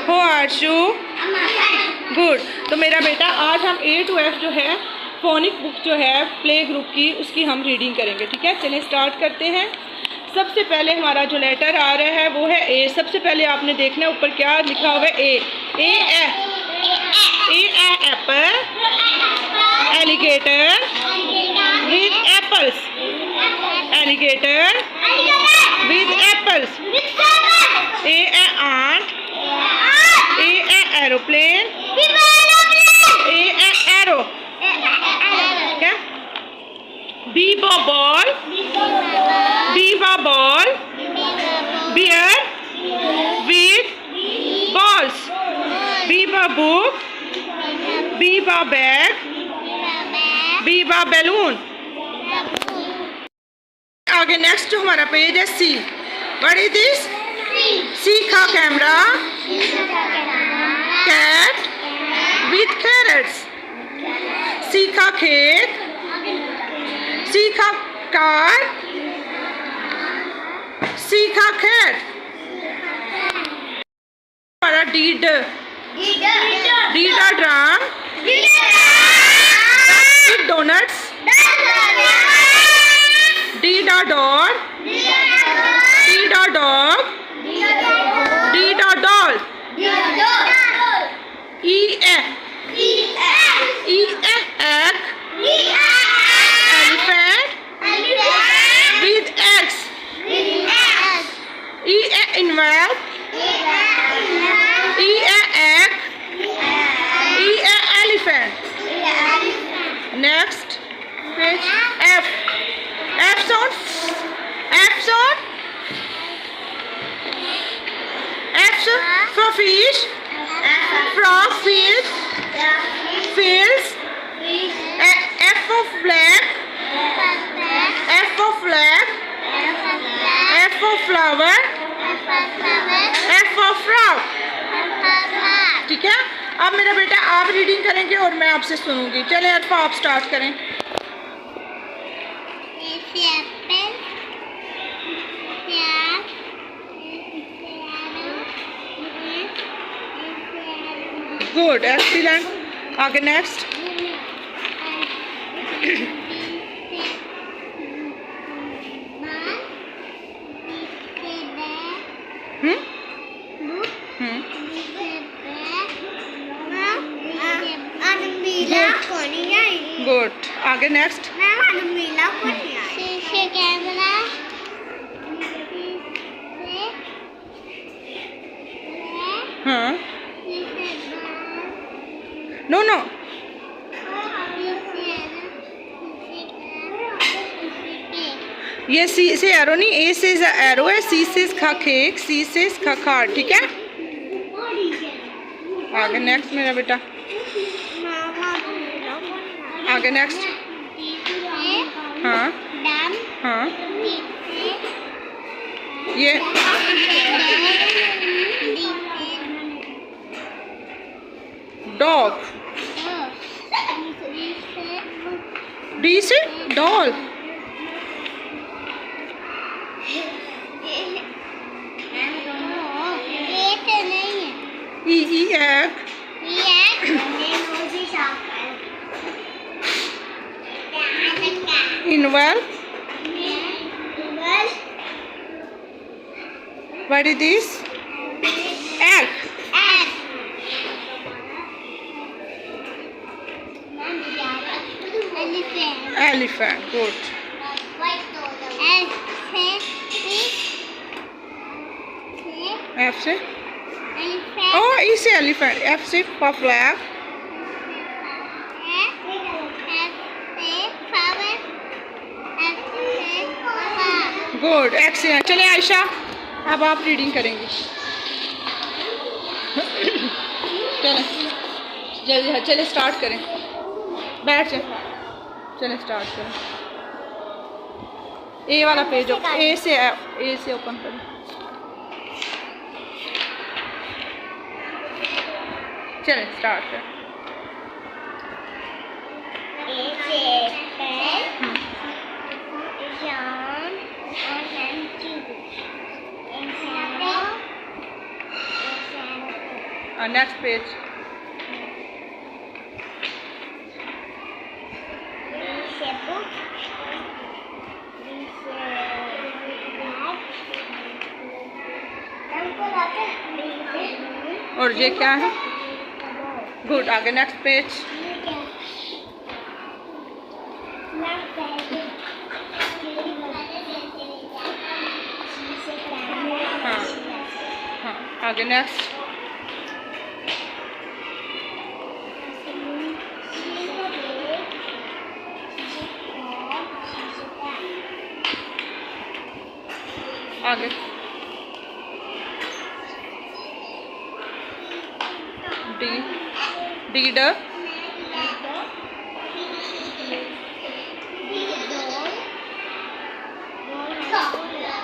How are you? Good. तो मेरा बेटा आज हम A to F जो है फोनिक बुक जो है प्ले ग्रुप की उसकी हम रीडिंग करेंगे। ठीक है, चलिए स्टार्ट करते हैं। सबसे पहले हमारा जो लेटर आ रहा है वो है ए। सबसे पहले आपने देखना है ऊपर क्या लिखा हुआ है A apple, alligator with apples, alligator with apples. A ant, A aeroplane, A arrow, क्या? B ball, beer with balls, beaver book, beaver bag, beaver balloon। आगे नेक्स्ट जो हमारा पेज है C. What is this? C का camera, cat with carrots. C का खेत, C का car, C का कैट। हमारा डीड ड्रम, डोनट्स, डीडा डॉग, डीडा डॉग, डीडा doll. E egg, elephant with eggs। E envelope, E egg, E elephant। Next page F sound, for fish, frog, fish, fields। F for flag, F for flower, F for frog। ठीक है, अब मेरा बेटा आप reading करेंगे और मैं आपसे सुनूंगी। चले अल्फा आप स्टार्ट करें। Good, excellent. आगे नेक्स्ट। गुड, आगे नेक्स्ट। हाँ, नो ये सी से एरो नहीं, ए से एरो है, सी से केक, सी से खार। ठीक है, आगे नेक्स्ट मेरा बेटा। आगे नेक्स्ट। हाँ हाँ, ये डॉग, डी से doll. E egg, envelope। What is this? Egg, elephant। Good। F से oh, E से elephant, F से flag, गुड, एक्सीलेंट। चलिए आयशा अब आप रीडिंग करेंगी। चलें जल्दी, चलिए स्टार्ट करें। बैठ जाए, चलिए स्टार्ट करें। ए वाला पेज ए से ओपन करें। चलें स्टार्ट करें। Next page. और ये क्या है? गुड. आगे नेक्स्ट पेज. हाँ हाँ. आगे नेक्स्ट. आगे. डी. डी.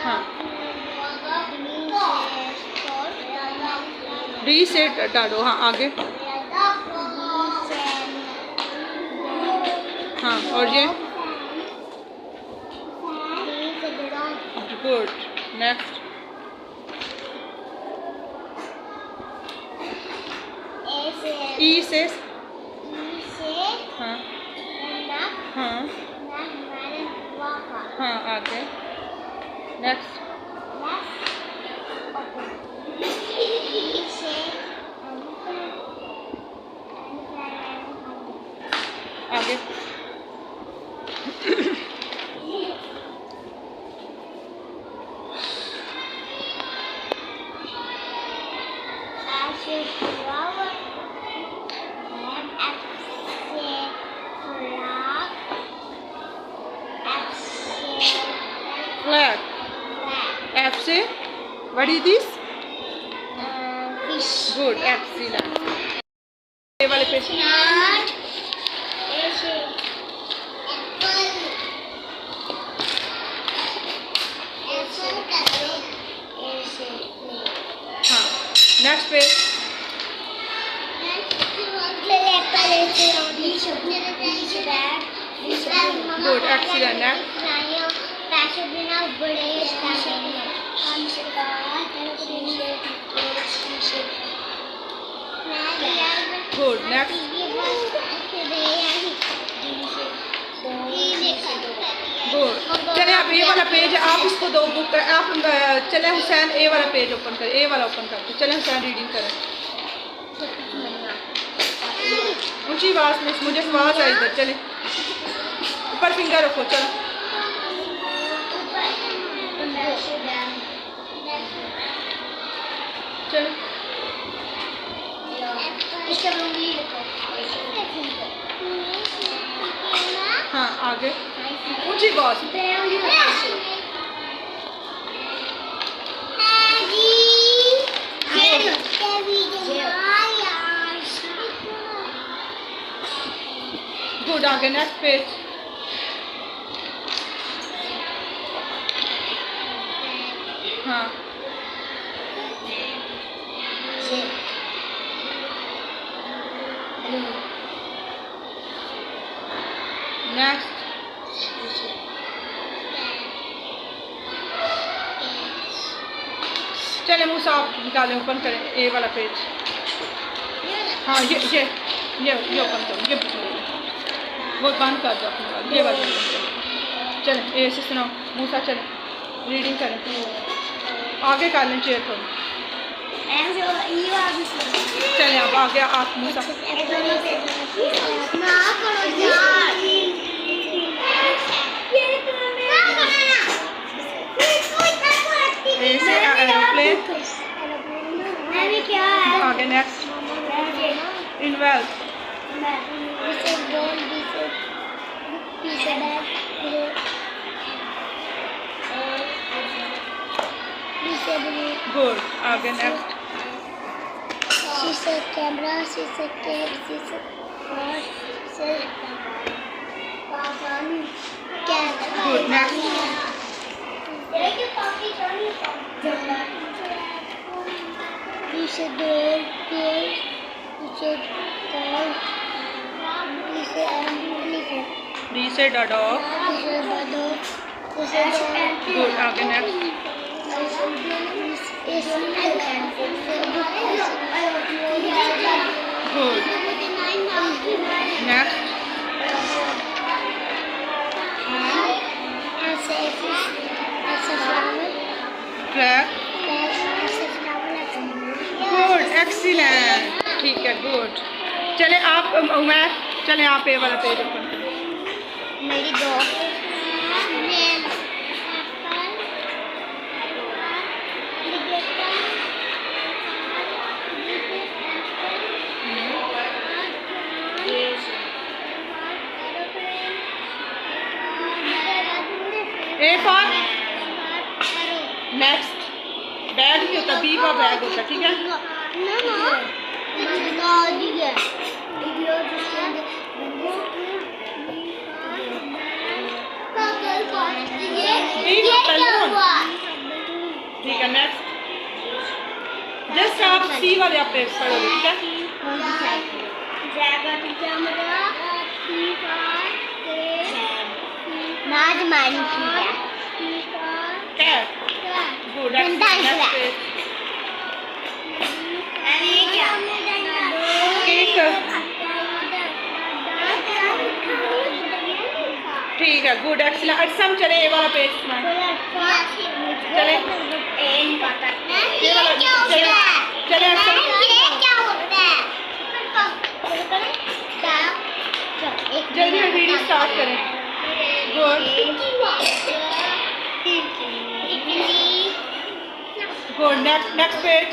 हाँ. डी से डालो. हाँ. आगे. हाँ. और ये. गुड. नेक्स्ट. ई से. हाँ हाँ हाँ. आगे. नेक्स्ट. आगे. Flag. F से. What is this? Fish. Good. Excellent. ये वाले पे. हाँ. Next पे. Good. Excellent. Next. Good. Next. Good. चले आप ए वाला पेज. आप इसको दो बुक. आप चले हुसैन ए वाला पेज ओपन करें. ए वाला ओपन करके चले हुसैन रीडिंग करें. ऊंची आवाज में. मुझे आवाज आई इधर. चले ऊपर फिंगर रखो. चलो. चलो. हाँ. आगे. ऊंची आवाज. गुड. आगे नेक्स्ट पेज. हाँ. नेक्स्ट. चले मुँह साफ निकालें. ओपन करें ए वाला पेज. हाँ. ये ओपन करो. ये वो बंद कर दो अपने वाला. ये वाला ओपन करो. चलें ए से सुनाओ. मुँह साफ. चलें रीडिंग करें. आगे कर लें चेयर को. चलें अब आगे. आप मुँह साफ. ऐसे एरोप्लेन. आगे नेक्स्ट. इनवेल. गुड. आगे नेक्स्ट. शीशे कैमरा. शीशे केक. शीशे गुड. नेक्स्ट. शीशे डोर. शीशे कार. शीशे एलिफेंट. डी से डॉग. शीशे डॉग. शीशे गुड. आगे next. Good. Next. Flag. Good, excellent, ठीक है, गुड। चले आप उमर, चले आप ये वाला पेज ओपन करें। मेरी दो ए फॉर नेक्स्ट, बैग नहीं होता, बी का बैग होता, ठीक है। ठीक है, नेक्स्ट। जस्ट आप सी वाले आप पेज पढ़ोगे, ठीक है। Cat, good, next page. Cake, ठीक है, गुड, एक्सीलेंट। अच्छा हम चले ये वाला पेज में, चले ये वाला, चले चले अच्छा जल्दी में वीडियो स्टार्ट करें। Good, good, next page.